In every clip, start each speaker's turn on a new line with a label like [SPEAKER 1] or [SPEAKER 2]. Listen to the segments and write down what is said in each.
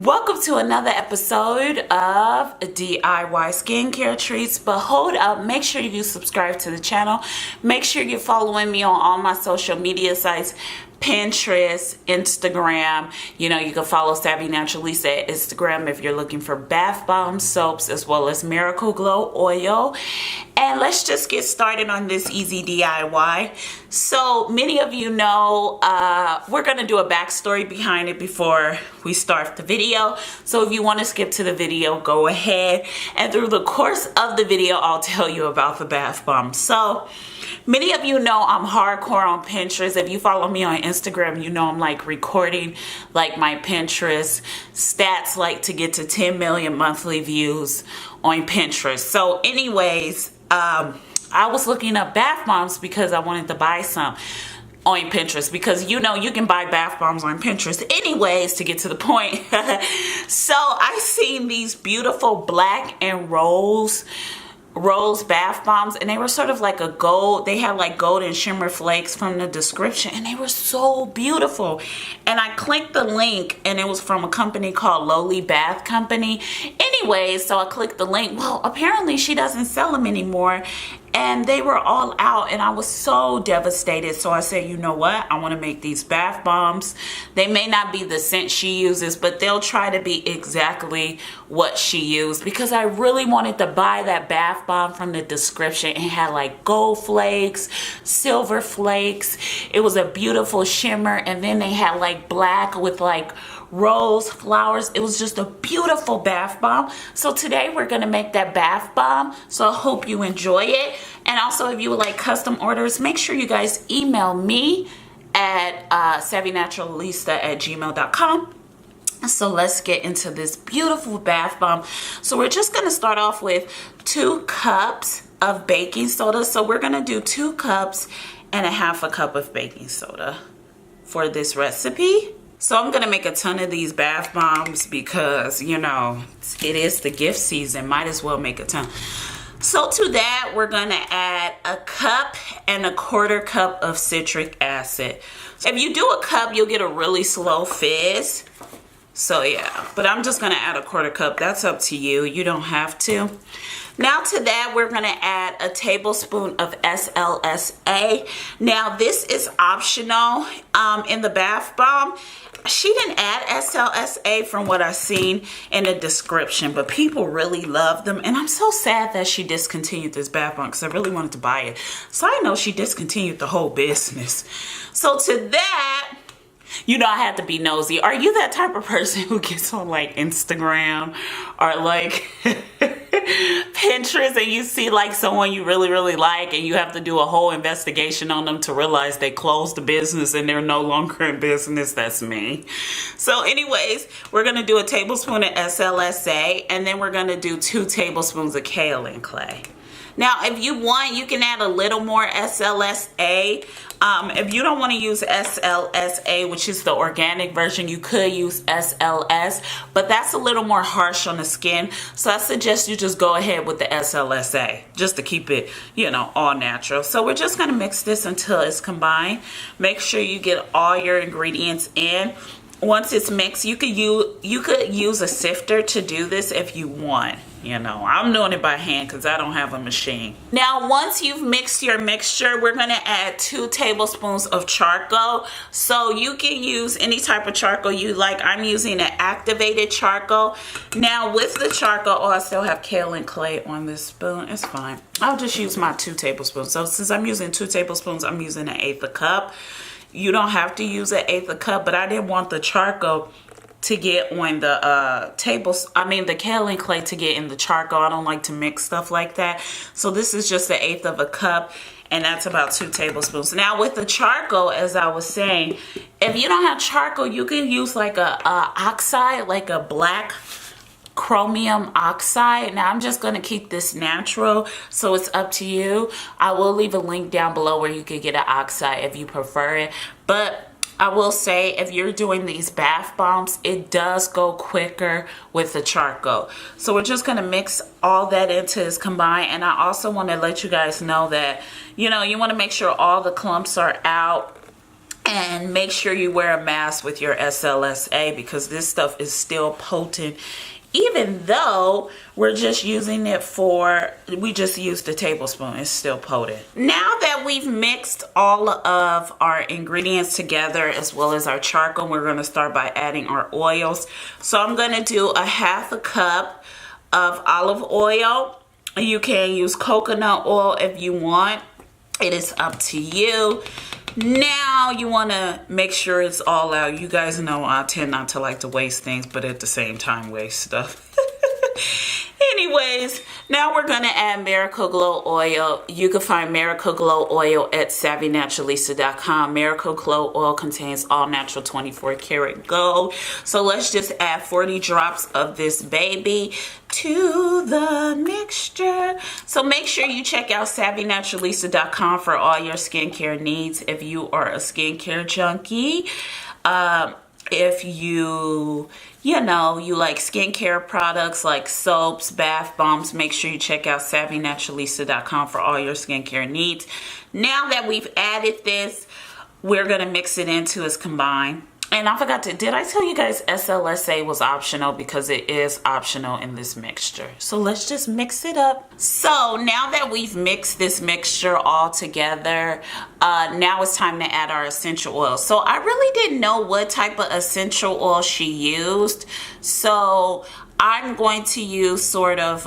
[SPEAKER 1] Welcome to another episode of DIY skincare treats. But hold up, make sure you subscribe to the channel. Make sure you're following me on all my social media sites, Pinterest, Instagram. You can follow Savvy Naturalista at Instagram if you're looking for bath bombs, soaps, as well as Miracle Glow oil. And let's just get started on this easy DIY. So many of you know we're going to do a backstory behind it before we start the video. So if you want to skip to the video, go ahead. And through the course of the video, I'll tell you about the bath bomb. So many of you know I'm hardcore on Pinterest. If you follow me on Instagram, you know I'm like recording like my Pinterest stats, like to get to 10 million monthly views on Pinterest. So anyways, I was looking up bath bombs because I wanted to buy some on Pinterest, because you can buy bath bombs on Pinterest anyways, to get to the point. So I seen these beautiful black and rose bath bombs, and they were sort of like a gold. They had like golden shimmer flakes from the description, and they were so beautiful. And I clicked the link, and it was from a company called Lowly Bath Company. Anyways, so I clicked the link. Well, apparently she doesn't sell them anymore, and they were all out, and I was so devastated. So I said, you know what, I want to make these bath bombs. They may not be the scent she uses, but they'll try to be exactly what she used, because I really wanted to buy that bath bomb from the description. It had like gold flakes, silver flakes. It was a beautiful shimmer, and then they had like black with like rose flowers. It was just a beautiful bath bomb. So today we're gonna make that bath bomb. So I hope you enjoy it. And also, if you would like custom orders, make sure you guys email me at savvynaturalista@gmail.com. So let's get into this beautiful bath bomb. So we're just gonna start off with 2 cups of baking soda. So we're gonna do 2 cups and a half a cup of baking soda for this recipe. So I'm gonna make a ton of these bath bombs because, it is the gift season. Might as well make a ton. So to that, we're gonna add a cup and a quarter cup of citric acid. If you do a cup, you'll get a really slow fizz. So yeah, but I'm just gonna add a quarter cup. That's up to you. You don't have to. Now to that, we're gonna add a tablespoon of SLSA. Now this is optional in the bath bomb. She didn't add SLSA from what I've seen in the description, but people really love them. And I'm so sad that she discontinued this bath bomb, because I really wanted to buy it. So I know she discontinued the whole business. So to that, I had to be nosy. Are you that type of person who gets on like Instagram or like Pinterest, and you see like someone you really, really like, and you have to do a whole investigation on them to realize they closed the business and they're no longer in business? That's me. So anyways, we're going to do a tablespoon of SLSA, and then we're going to do 2 tablespoons of kaolin clay. Now, if you want, you can add a little more SLSA. If you don't want to use SLSA, which is the organic version, you could use SLS, but that's a little more harsh on the skin. So I suggest you just go ahead with the SLSA, just to keep it, all natural. So we're just going to mix this until it's combined. Make sure you get all your ingredients in. Once it's mixed, you could use a sifter to do this if you want. I'm doing it by hand because I don't have a machine. Now, once you've mixed your mixture, we're going to add 2 tablespoons of charcoal. So you can use any type of charcoal you like. I'm using an activated charcoal. Now, with the charcoal, I still have kaolin clay on this spoon. It's fine. I'll just use my 2 tablespoons. So since I'm using 2 tablespoons, I'm using 1/8 a cup. You don't have to use 1/8 a cup, but I didn't want the charcoal to get on the the kaolin clay to get in the charcoal. I don't like to mix stuff like that. So this is just 1/8 of a cup, and that's about 2 tablespoons. Now with the charcoal, as I was saying, if you don't have charcoal, you can use like a oxide, like a black chromium oxide. Now I'm just going to keep this natural, so it's up to you. I will leave a link down below where you could get an oxide if you prefer it, but I will say, if you're doing these bath bombs, it does go quicker with the charcoal. So we're just going to mix all that into its combined. And I also want to let you guys know that, you want to make sure all the clumps are out. And make sure you wear a mask with your SLSA because this stuff is still potent. Even though we're just using it we just used a tablespoon, it's still potent. Now that we've mixed all of our ingredients together as well as our charcoal, we're gonna start by adding our oils. So I'm gonna do a half a cup of olive oil. You can use coconut oil if you want. It is up to you. Now you want to make sure it's all out. You guys know I tend not to like to waste things, but at the same time waste stuff. Anyways, now we're going to add Miracle Glow oil. You can find Miracle Glow oil at savvynaturalista.com. Miracle Glow oil contains all natural 24 karat gold. So let's just add 40 drops of this baby to the mixture. So make sure you check out savvynaturalista.com for all your skincare needs if you are a skincare junkie. If you like skincare products like soaps, bath bombs, make sure you check out savvynaturalista.com for all your skincare needs. Now that we've added this, we're going to mix it into its combined. And I forgot to, did I tell you guys SLSA was optional? Because it is optional in this mixture. So let's just mix it up. So now that we've mixed this mixture all together, now it's time to add our essential oil. So I really didn't know what type of essential oil she used. So I'm going to use sort of,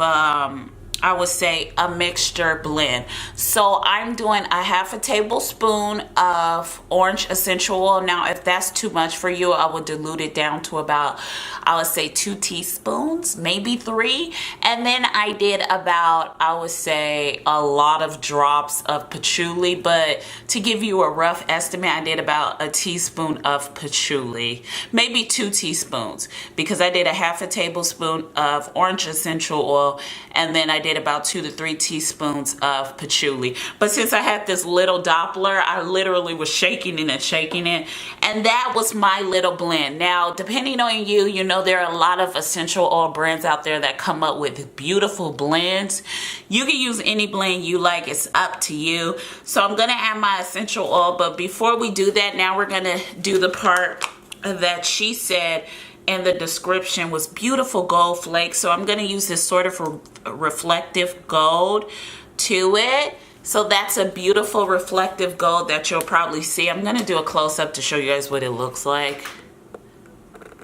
[SPEAKER 1] I would say a mixture blend. So I'm doing a half a tablespoon of orange essential oil. Now, if that's too much for you, I would dilute it down to about, I would say 2 teaspoons, maybe 3. And then I did about, I would say a lot of drops of patchouli, but to give you a rough estimate, I did about a teaspoon of patchouli, maybe 2 teaspoons, because I did a half a tablespoon of orange essential oil, and then I did about 2 to 3 teaspoons of patchouli. But since I had this little Doppler, I literally was shaking it and shaking it, and that was my little blend. Now, depending on you, you know there are a lot of essential oil brands out there that come up with beautiful blends. You can use any blend you like, it's up to you. So I'm gonna add my essential oil, but before we do that, now we're gonna do the part that she said in the description was beautiful gold flakes. So I'm going to use this sort of reflective gold to it. So that's a beautiful reflective gold that you'll probably see. I'm going to do a close-up to show you guys what it looks like.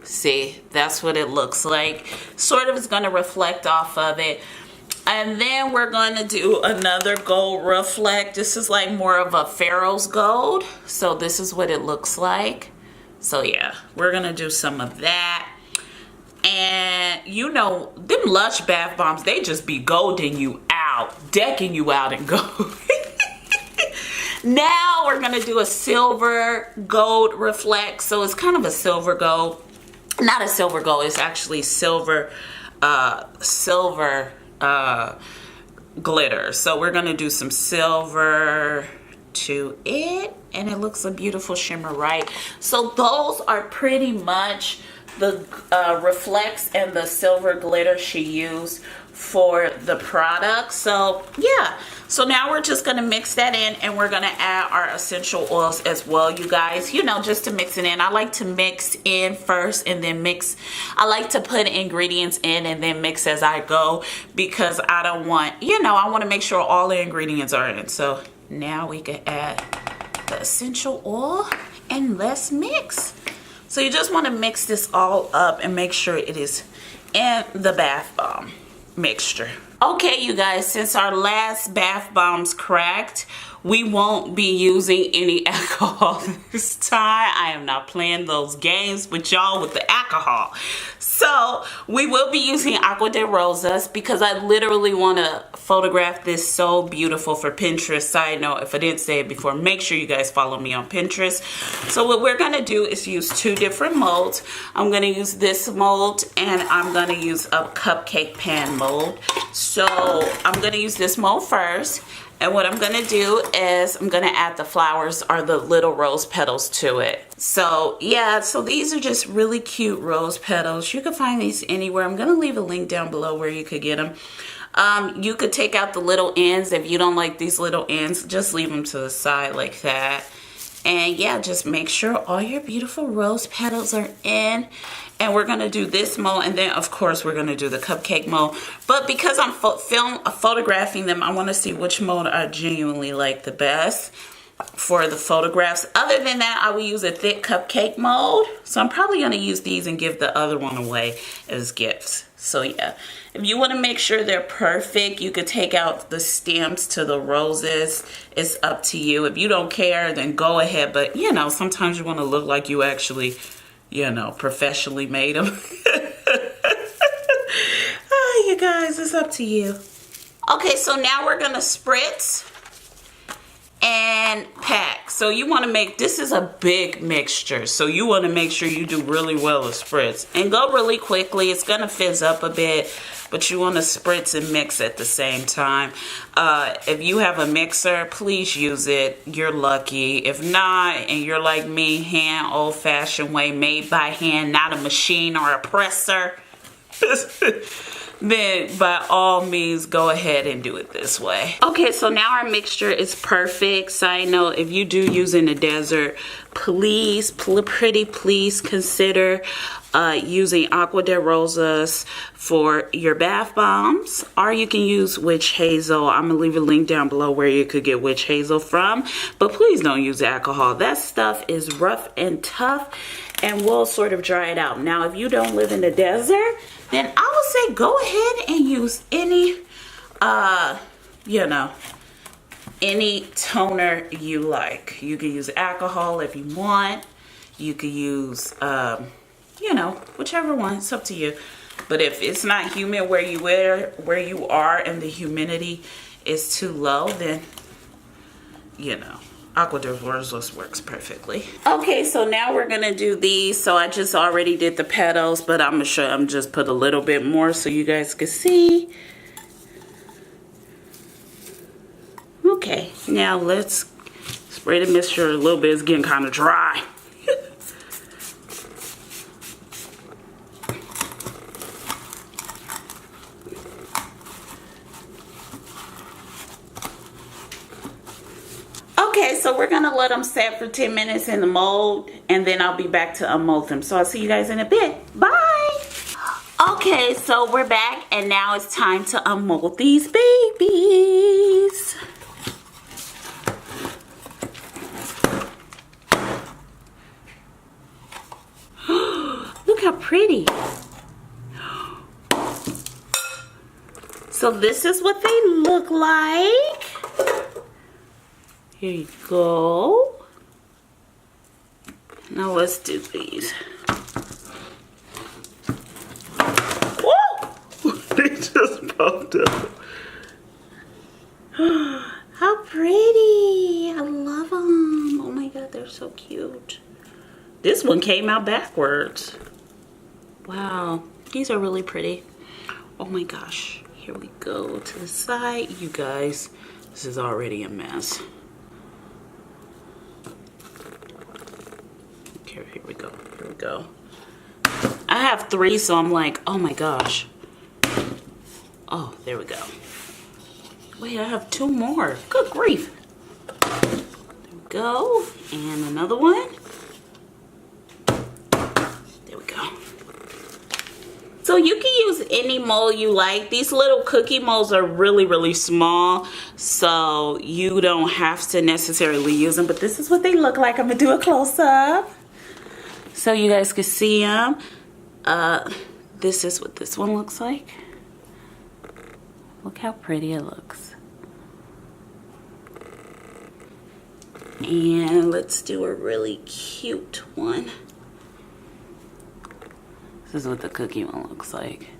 [SPEAKER 1] See, that's what it looks like. Sort of is going to reflect off of it. And then we're going to do another gold reflect. This is like more of a Pharaoh's gold. So this is what it looks like. So yeah, we're gonna do some of that. And you know, them Lush bath bombs, they just be golding you out, decking you out in gold. Now we're gonna do a silver gold reflect. So it's kind of a silver gold, not a silver gold, it's actually silver glitter. So we're gonna do some silver to it, and it looks a beautiful shimmer, right? So those are pretty much the reflects and the silver glitter she used for the product. So yeah, so now we're just gonna mix that in, and we're gonna add our essential oils as well, you guys, you know, just to mix it in. I like to mix in first and then mix. I like to put ingredients in and then mix as I go, because I don't want, you know, I want to make sure all the ingredients are in. So now we can add the essential oil and let's mix. So you just want to mix this all up and make sure it is in the bath bomb mixture. Okay, you guys, since our last bath bombs cracked, we won't be using any alcohol this time. I am not playing those games with y'all with the alcohol. So we will be using Agua de Rosas because I literally want to photograph this so beautiful for Pinterest. Side note, if I didn't say it before, make sure you guys follow me on Pinterest. So what we're going to do is use 2 different molds. I'm going to use this mold, and I'm going to use a cupcake pan mold. So I'm going to use this mold first. And what I'm going to do is I'm going to add the flowers or the little rose petals to it. So yeah, so these are just really cute rose petals. You can find these anywhere. I'm going to leave a link down below where you could get them. You could take out the little ends. If you don't like these little ends, just leave them to the side like that. And yeah, just make sure all your beautiful rose petals are in. And we're gonna do this mold, and then of course we're gonna do the cupcake mold. But because I'm photographing them, I wanna see which mold I genuinely like the best for the photographs. Other than that, I will use a thick cupcake mold. So I'm probably gonna use these and give the other one away as gifts. So yeah, if you wanna make sure they're perfect, you could take out the stems to the roses. It's up to you. If you don't care, then go ahead. But you know, sometimes you wanna look like you actually, you know, professionally made them. Oh, you guys, it's up to you. Okay, so now we're gonna spritz and pack. So you want to make, this is a big mixture, so you want to make sure you do really well with spritz and go really quickly. It's gonna fizz up a bit, but you want to spritz and mix at the same time. If you have a mixer, please use it. You're lucky. If not, and you're like me, hand, old-fashioned way, made by hand, not a machine or a presser, then by all means go ahead and do it this way. Okay, so now our mixture is perfect. Side note, if you do use in the desert, please consider using Agua de Rosas for your bath bombs, or you can use witch hazel. I'm gonna leave a link down below where you could get witch hazel from, but please don't use alcohol. That stuff is rough and tough and will sort of dry it out. Now, if you don't live in the desert, then I would say go ahead and use any, you know, any toner you like. You can use alcohol if you want. You could use, you know, whichever one. It's up to you. But if it's not humid where you are and the humidity is too low, then, you know, Agua de Rosas works perfectly. Okay, so now we're gonna do these. So I just already did the petals, but I'm just put a little bit more so you guys can see. Okay, now let's spray the mixture a little bit. It's getting kind of dry. Okay, so we're gonna let them set for 10 minutes in the mold, and then I'll be back to unmold them. So I'll see you guys in a bit. Bye. Okay, so we're back, and now it's time to unmold these babies. Look how pretty. So this is what they look like. Here you go. Now let's do these. Whoa! They just popped up. How pretty. I love them. Oh my god, they're so cute. This one came out backwards. Wow, these are really pretty. Oh my gosh. Here we go to the side. You guys, this is already a mess. Here we go. Here we go. I have 3, so I'm like, oh my gosh. Oh, there we go. Wait, I have 2 more. Good grief. There we go. And another one. There we go. So you can use any mold you like. These little cookie molds are really, really small, so you don't have to necessarily use them, but this is what they look like. I'm gonna do a close-up so you guys can see them. This is what this one looks like. Look how pretty it looks. And let's do a really cute one. This is what the cookie one looks like.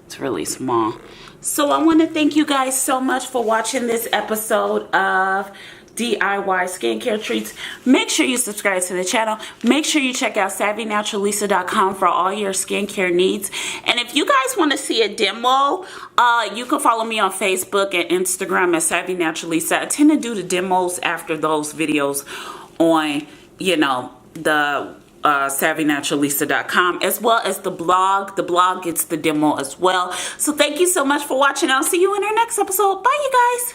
[SPEAKER 1] It's really small. So I want to thank you guys so much for watching this episode of DIY skincare treats. Make sure you subscribe to the channel. Make sure you check out SavvyNaturalista.com for all your skincare needs. And if you guys want to see a demo, you can follow me on Facebook and Instagram at SavvyNaturalista. I tend to do the demos after those videos on, you know, the SavvyNaturalista.com, as well as the blog. The blog gets the demo as well. So thank you so much for watching. I'll see you in our next episode. Bye, you guys.